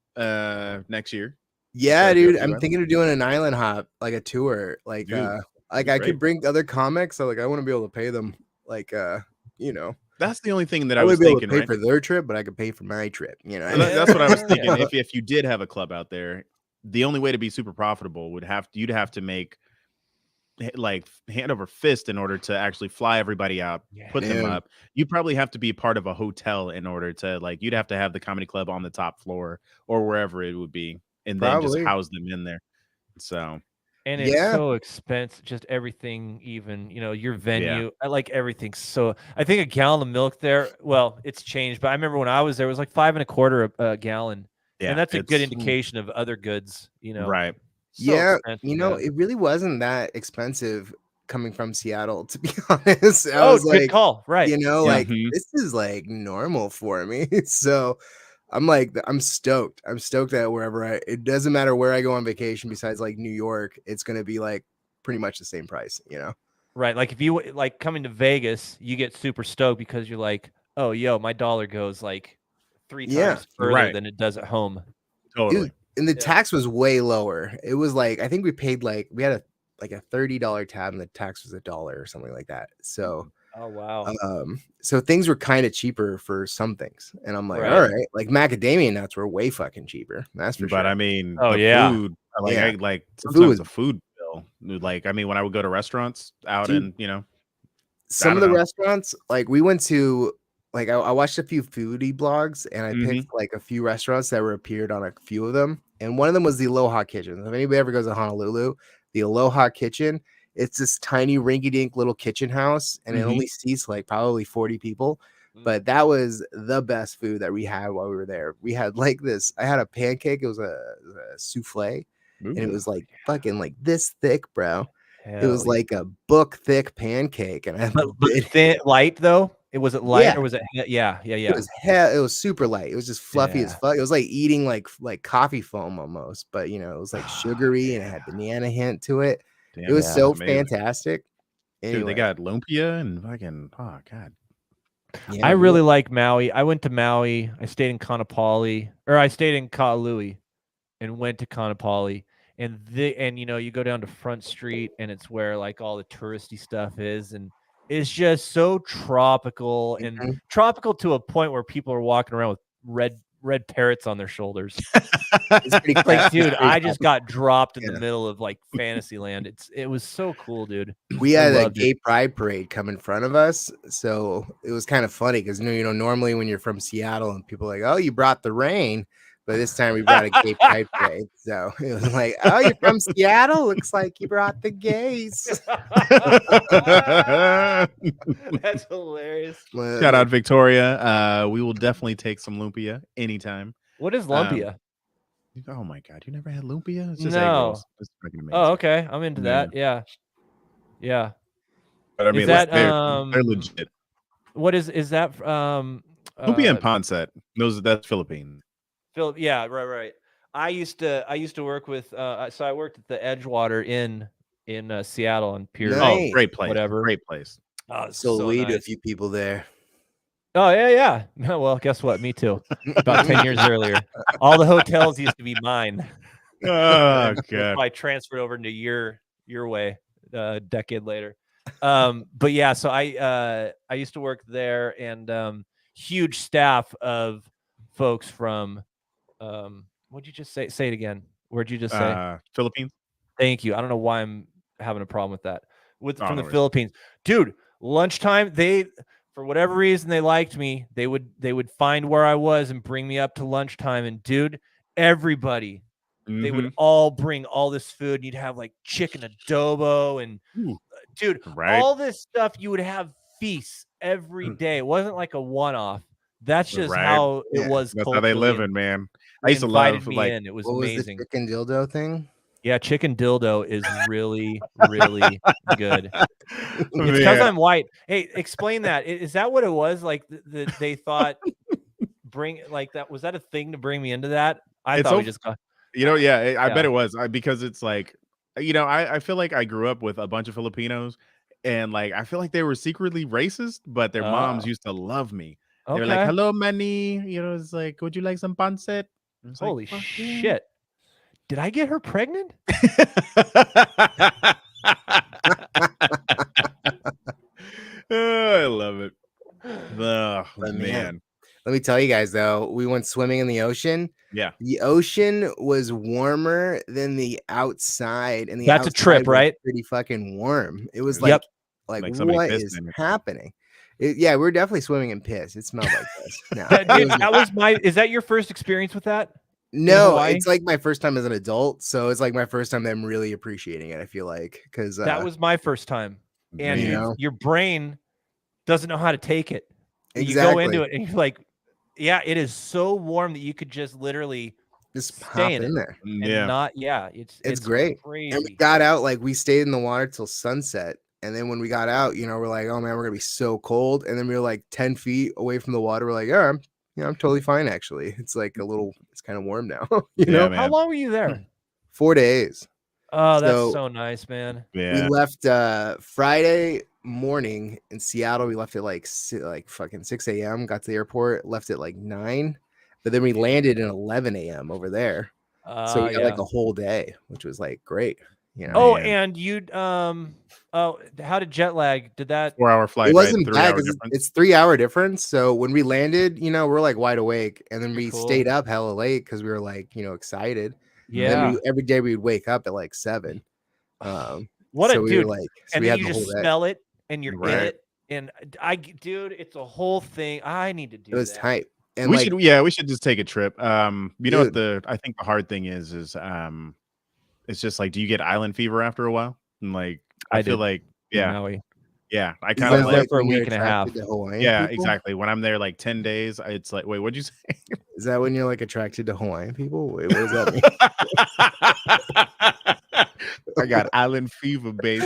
next year? Yeah, dude. I'm thinking of doing an island hop, like a tour. Like, Dude, I could bring other comics. So I want to be able to pay them. Like, that's the only thing that I I was would be able to thinking. pay for their trip, but I could pay for my trip. That's what I was thinking. If you did have a club out there, the only way to be super profitable you'd have to make like hand over fist in order to actually fly everybody out, put them up. You'd probably have to be part of a hotel in order to you'd have to have the comedy club on the top floor or wherever it would be, and then just house them in there. So. And it's so expensive, just everything, even, your venue. I like everything. So I think a gallon of milk there, well, it's changed, but I remember when I was there, it was like $5.25 a gallon. Yeah, and that's a good indication of other goods, Right. So it really wasn't that expensive coming from Seattle, to be honest. I was good like, call. Right. This is like normal for me. So I'm stoked. I'm stoked that it doesn't matter where I go on vacation besides like New York, it's going to be like pretty much the same price, Right. Like if you like coming to Vegas, you get super stoked because you're like, oh, my dollar goes like 3 times further than it does at home. Totally. Dude, and the tax was way lower. It was like, I think we paid we had a $30 tab and the tax was $1 or something like that. So oh wow. So things were kind of cheaper for some things, and I'm like, all right, like macadamia nuts were way fucking cheaper. That's for sure. But I mean, food, sometimes the food still. Like, I mean, when I would go to restaurants out Dude, and, you know, some of don't the know. restaurants, like we went to, like I watched a few foodie blogs and I picked like a few restaurants that were appeared on a few of them. And one of them was the Aloha Kitchen. If anybody ever goes to Honolulu, the Aloha Kitchen, it's this tiny rinky-dink little kitchen house and it only seats like probably 40 people. But that was the best food that we had while we were there. We had like this, I had a pancake, it was a souffle, and it was like fucking like this thick, bro. It was like a book thick pancake, and I but thin, light though. Was it light or was it? Yeah. It was it was super light. It was just fluffy as fuck. It was like eating like coffee foam almost, but you know, it was like sugary and it had banana hint to it. Damn, it was so amazing. fantastic. Anyway. Dude, they got lumpia and fucking god. Yeah, I really like Maui. I went to Maui. I stayed in Kaanapali, or I stayed in Ka'alui, and went to Kaanapali. And you know, you go down to Front Street, and it's where like all the touristy stuff is, and it's just so tropical and tropical to a point where people are walking around with red parrots on their shoulders. It's pretty like, dude, I just got dropped in the middle of like Fantasyland. It was so cool, dude. We had a gay pride parade come in front of us, so it was kind of funny because you know normally when you're from Seattle and people are like, oh, you brought the rain. But this time we brought a gay pride parade. So it was like, oh, you're from Seattle? Looks like you brought the gays. That's hilarious. Shout out Victoria. We will definitely take some lumpia anytime. What is lumpia? Oh my god, you never had lumpia? It's just no. egg rolls. It's fucking amazing. Oh, okay. I'm into that. Yeah. But I mean, they're legit. What is that? Lumpia and pancit. That's Philippine. Yeah, right. I used to work with so I worked at the Edgewater in Seattle on Pier. Nice. Oh, great place. Whatever. Great place. Oh, so lead nice. a few people there. Oh yeah. Well, guess what? Me too. About 10 years earlier, all the hotels used to be mine. Oh god. I transferred over into your way a decade later. But yeah, so I used to work there, and huge staff of folks from what'd you just say? Say it again. Where'd you just say? Philippines. Thank you. I don't know why I'm having a problem with that. From the Philippines, dude. Lunchtime, for whatever reason they liked me. They would find where I was and bring me up to lunchtime. And dude, everybody, they would all bring all this food. And you'd have like chicken adobo and dude, all this stuff. You would have feasts every day. It wasn't like a one-off. That's just how it was. That's how they live in, man. I used to love like it was what amazing. Was the chicken dildo thing? Yeah, chicken dildo is really, really good. It's because I'm white. Hey, explain that. Is that what it was? Like they thought bring like that? Was that a thing to bring me into that? I thought we just got. You know, I bet it was because it's like, you know, I feel like I grew up with a bunch of Filipinos, and like I feel like they were secretly racist, but their moms used to love me. They were like, "Hello, Manny." You know, it's like, "Would you like some pancit?" Holy shit! Did I get her pregnant? I love it. Oh, man. Let me tell you guys though, we went swimming in the ocean. Yeah, the ocean was warmer than the outside, and that's a trip, right? Pretty fucking warm. It was like what is happening? Yeah, we're definitely swimming in piss. It smelled like this. No, that was my. Is that your first experience with that? No, it's like my first time as an adult, so it's like my first time that I'm really appreciating it. I feel like because that was my first time, and your brain doesn't know how to take it. Exactly. You go into it, and you're like, "Yeah, it is so warm that you could just literally just pop in there." It's great. Crazy. And we got out, like we stayed in the water till sunset. And then when we got out, you know, we're like, oh man, we're gonna be so cold. And then we were like 10 feet away from the water. We're like, yeah, I'm totally fine. Actually, it's like it's kind of warm now. you know, how long were you there? 4 days. Oh, that's so nice, man. Yeah. We left Friday morning in Seattle. We left at like fucking 6 a.m. Got to the airport, left at like 9, but then we landed at 11 a.m. over there. So we got like a whole day, which was like great. You know? And you'd how did jet lag? Did that 4-hour flight? It wasn't bad because it's 3-hour difference. So when we landed, you know, we're like wide awake, and then we stayed up hella late because we were like, you know, excited. Yeah. And every day we'd wake up at like 7. What so a we dude! were like, so And we then had you the just whole day. smell it, and you're in Right. it. And dude, it's a whole thing. I need to do It was that. tight. And We like, we should just take a trip. You know what dude. I think the hard thing is it's just like, do you get island fever after a while? And like, I feel did like, in yeah, Maui. yeah, I Is kind I of was that there like, for a when you're week and a half. attracted to Hawaiian yeah, people? exactly. When I'm there like 10 days, it's like, wait, what'd you say? Is that when you're like attracted to Hawaiian people? Wait, what does that mean? I got island fever, baby.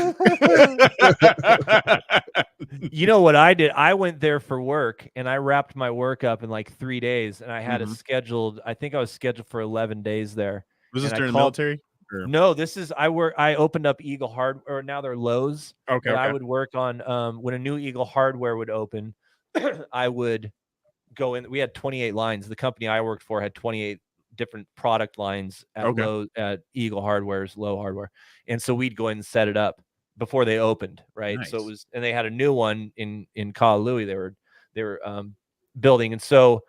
You know what I did? I went there for work, and I wrapped my work up in like 3 days, and I had it scheduled. I think I was scheduled for 11 days there. Was this And I during the called- military? Or- No, this is I opened up Eagle Hardware, or now they're Lowe's. Okay, But I okay. would work on when a new Eagle Hardware would open, I would go in. We had 28 lines. The company I worked for had 28 different product lines at Okay. Lowe's, at Eagle Hardware's Low Hardware. And so we'd go in and set it up before they opened, right? So it Nice. was, and they had a new one in Kalalui they were building. And so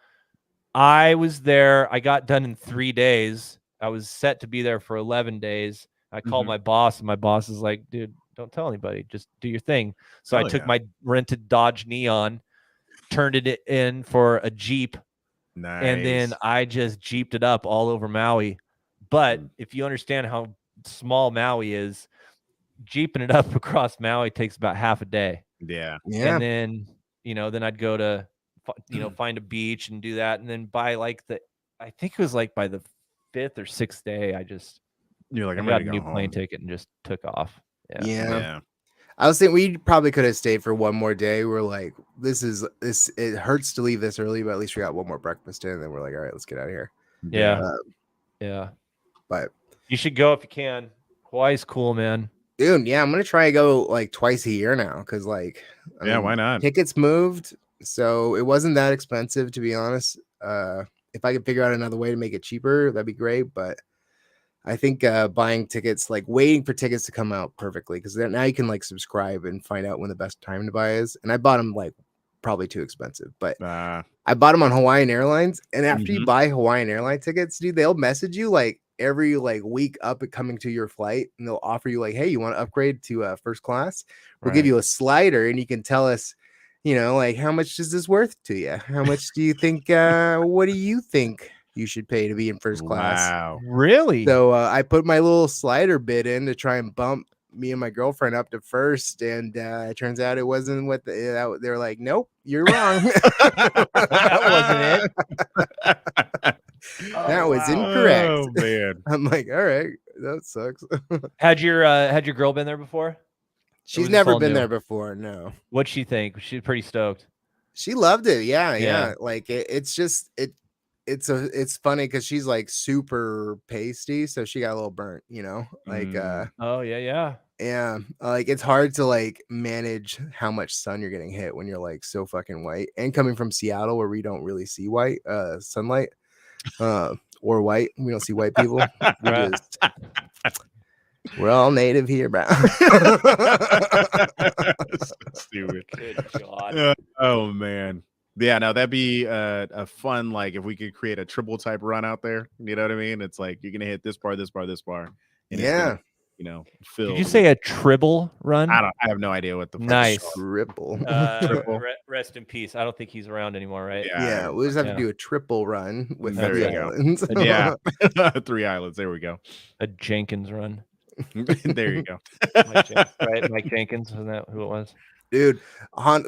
I was there. I got done in 3 days. I was set to be there for 11 days. I called my boss, and my boss is like, dude, don't tell anybody. Just do your thing. So I Hell took yeah. my rented Dodge Neon, turned it in for a Jeep, Nice. and then I just Jeeped it up all over Maui. But if you understand how small Maui is, Jeeping it up across Maui takes about half a day. Yeah. Yeah. And then, then I'd go to, find a beach and do that. And then by like I think it was like by the 5th or 6th day, You're like, I I'm got ready a to new go plane home. ticket and just took off. Yeah. I was thinking we probably could have stayed for one more day. We're like, it hurts to leave this early, but at least we got one more breakfast in, and then we're like, all right, let's get out of here. Yeah. Yeah. But you should go if you can. Hawaii's cool, man. Dude, yeah, I'm gonna try to go like twice a year now, because like, I mean, why not? Tickets moved, so it wasn't that expensive, to be honest. If I could figure out another way to make it cheaper, that'd be great. But I think buying tickets, like waiting for tickets to come out perfectly, because now you can like subscribe and find out when the best time to buy is. And I bought them like probably too expensive, but I bought them on Hawaiian Airlines. And after you buy Hawaiian airline tickets, dude, they'll message you like every like week up at coming to your flight, and they'll offer you like, hey, you want to upgrade to first class? We'll give you a slider, and you can tell us, like, how much is this worth to you? How much do you think? What do you think you should pay to be in first class? Wow, really? So I put my little slider bid in to try and bump me and my girlfriend up to first, and it turns out it wasn't what they're like. Nope, you're wrong. That wasn't it. That was incorrect. Oh man, I'm like, all right, that sucks. Had your girl been there before? She's never been there before. No. What'd she think? She's pretty stoked. She loved it. Yeah. Like it's just it's funny because she's like super pasty, so she got a little burnt. Like oh yeah. Like it's hard to like manage how much sun you're getting hit when you're like so fucking white, and coming from Seattle where we don't really see white sunlight. Or white. We don't see white people. We're all native here, bro. Stupid. Good God. Oh man. Yeah, no, that'd be a fun, like if we could create a triple type run out there. You know what I mean? It's like you're gonna hit this bar, this bar, this bar. And yeah. It's gonna, fill. Did you say a tribble run? I have no idea what the nice triple. Rest in peace. I don't think he's around anymore, right? Yeah, we'll just have to do a triple run with there 3 islands. Yeah. 3 islands. There we go. A Jenkins run. There you go. Mike Jenkins, wasn't that who it was? Dude,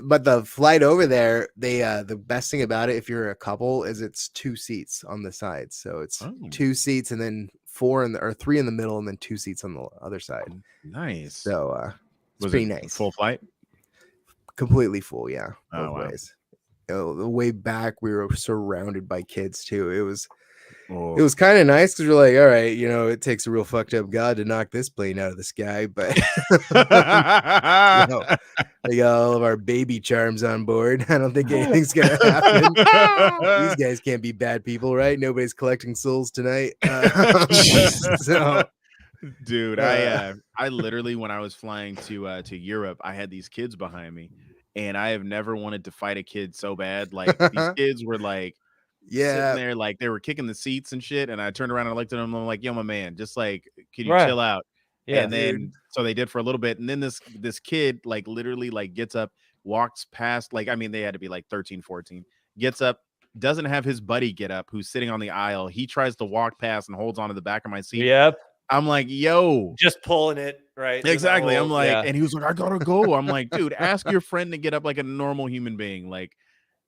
but the flight over there, they the best thing about it, if you're a couple, is it's 2 seats on the sides. So it's 2 seats and then 3 in the middle and then 2 seats on the other side. Nice. So it's pretty nice. Full flight? Completely full, yeah. Oh, wow. Ways. The way back, we were surrounded by kids too. It was kind of nice because we're like, all right, it takes a real fucked up god to knock this plane out of the sky, but they got all of our baby charms on board. I don't think anything's gonna happen. These guys can't be bad people, right? Nobody's collecting souls tonight. Dude, I literally, when I was flying to Europe, I had these kids behind me, and I have never wanted to fight a kid so bad. Like these kids were like, sitting there, like they were kicking the seats and shit. And I turned around and I looked at them. I'm like, yo, my man, just like, can you chill out? Yeah, and then so they did for a little bit, and then this kid like literally like gets up, walks past, like I mean they had to be like 13, 14, gets up, doesn't have his buddy get up who's sitting on the aisle. He tries to walk past and holds onto the back of my seat. Yep. I'm like, yo, Just pulling it right. exactly. I'm like, yeah. and he was like, I gotta go. I'm like, dude, ask your friend to get up like a normal human being. Like,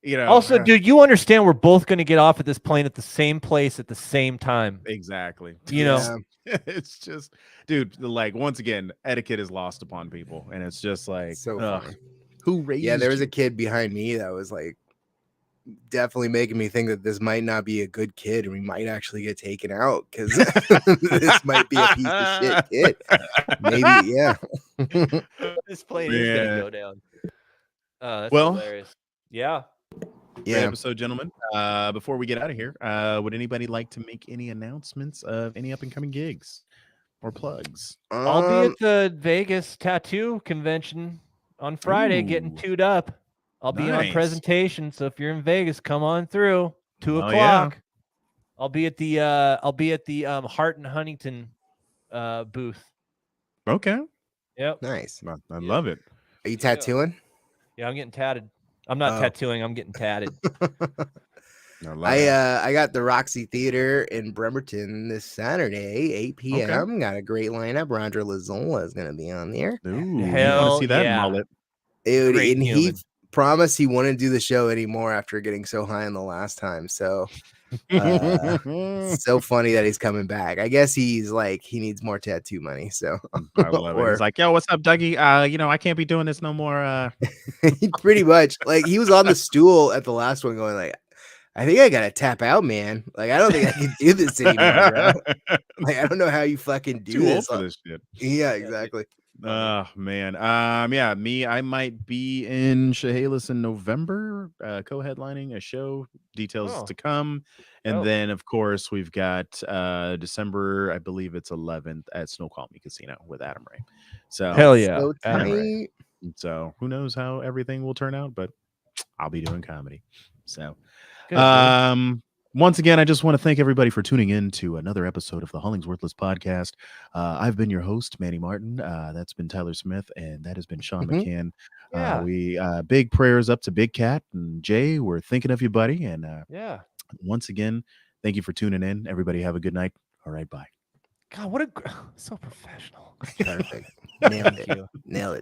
you know. Also, dude, you understand we're both going to get off at this plane at the same place at the same time. Exactly. You know, it's just, dude, like once again, etiquette is lost upon people, and it's just like, So funny. Who raised? Yeah, there was you? a kid behind me that was like definitely making me think that this might not be a good kid and we might actually get taken out because this might be a piece of shit kid. Maybe, yeah. this plane is going to go down. That's well, hilarious. Yeah. Great episode, gentlemen. Before we get out of here, would anybody like to make any announcements of any up and coming gigs or plugs? I'll be at the Vegas tattoo convention on Friday getting tuned up. I'll be on presentation, so if you're in Vegas, come on through. 2 o'clock. Yeah. I'll be at the Hart and Huntington booth. Okay. Yep. Nice. I love it. Are you tattooing? Yeah, I'm getting tatted. I'm not tattooing. I'm getting tatted. I got the Roxy Theater in Bremerton this Saturday, 8 p.m. Okay. Got a great lineup. Rondra Lazola is going to be on there. Ooh, hell, you want to see that mullet? Dude, and he promised he wouldn't do the show anymore after getting so high in the last time. So so funny that he's coming back. I guess he's like he needs more tattoo money. So I love it. He's like, yo, what's up, Dougie? I can't be doing this no more. Pretty much. Like he was on the stool at the last one going like, I think I gotta tap out, man. Like I don't think I can do this anymore, bro. Like I don't know how you fucking do this. Old for this shit. Yeah, exactly. Oh man. Yeah, me, I might be in Chehalis in November, co-headlining a show. Details to come. And then of course we've got December, I believe it's 11th at Snoqualmie Casino with Adam Ray. So hell yeah. So Adam Ray. So who knows how everything will turn out, but I'll be doing comedy. So good, once again, I just want to thank everybody for tuning in to another episode of the HollingsWorthless Podcast. I've been your host, Manny Martin. That's been Tyler Smith, and that has been Sean McCann. Yeah. We big prayers up to Big Cat and Jay. We're thinking of you, buddy. And once again, thank you for tuning in. Everybody have a good night. All right, bye. God, what a so professional. Perfect. Nailed it. Nailed it.